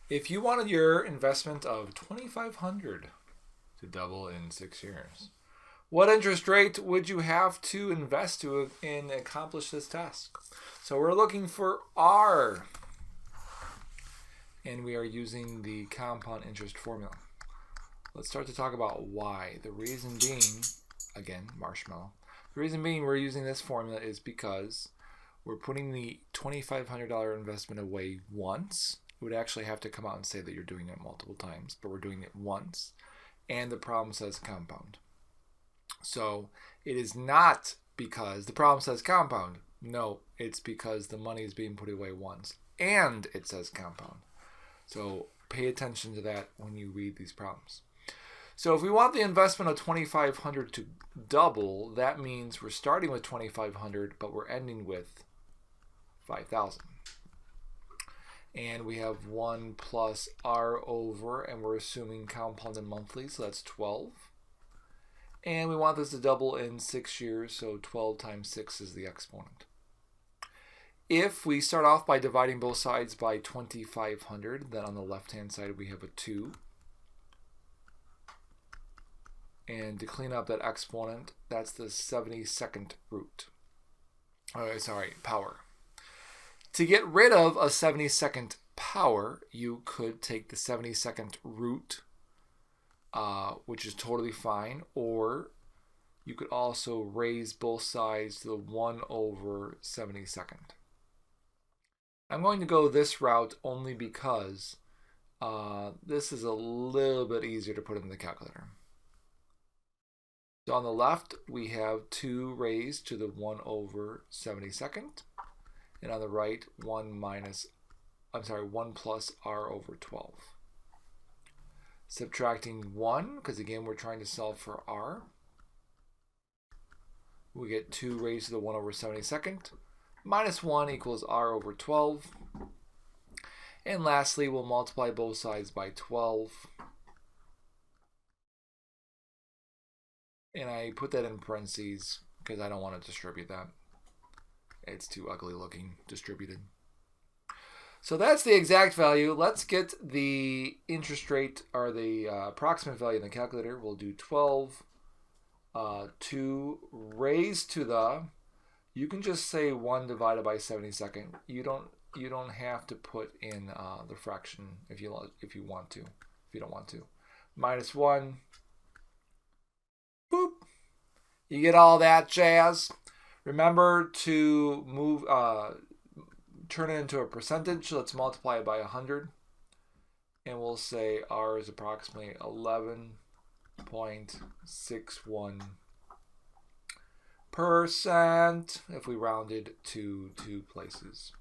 If you wanted your investment of $2,500 to double in 6 years, what interest rate would you have to invest to and accomplish this task? So we're looking for R, and we are using the compound interest formula. Let's start to talk about why. The reason being, again, marshmallow. The reason being we're using this formula is because we're putting the $2,500 investment away once. It would actually have to come out and say that you're doing it multiple times, but we're doing it once. And the problem says compound. So it is not because the problem says compound. No, it's because the money is being put away once. And it says compound. So pay attention to that when you read these problems. So if we want the investment of $2,500 to double, that means we're starting with $2,500, but we're ending with $5,000. And we have 1 plus R over, and we're assuming compounded monthly, so that's 12. And we want this to double in 6 years, so 12 times 6 is the exponent. If we start off by dividing both sides by 2,500, then on the left-hand side we have a 2. And to clean up that exponent, that's the 72nd root. Power. To get rid of a 72nd power, you could take the 72nd root, which is totally fine, or you could also raise both sides to the 1 over 72nd. I'm going to go this route only because this is a little bit easier to put in the calculator. So on the left, we have 2 raised to the 1 over 72nd. And on the right, 1 plus R over 12. Subtracting 1, because again, we're trying to solve for R. We get 2 raised to the 1 over 72nd. Minus 1 equals R over 12. And lastly, we'll multiply both sides by 12. And I put that in parentheses because I don't want to distribute that. It's too ugly looking distributed. So that's the exact value. Let's get the interest rate or the approximate value in the calculator. We'll do 12 2 raised to the, you can just say 1 divided by 72nd. You don't have to put in the fraction if you want to. If you don't want to. Minus 1. Boop. You get all that jazz. Remember to move, turn it into a percentage. Let's multiply it by 100. And we'll say R is approximately 11.61% if we rounded to 2 places.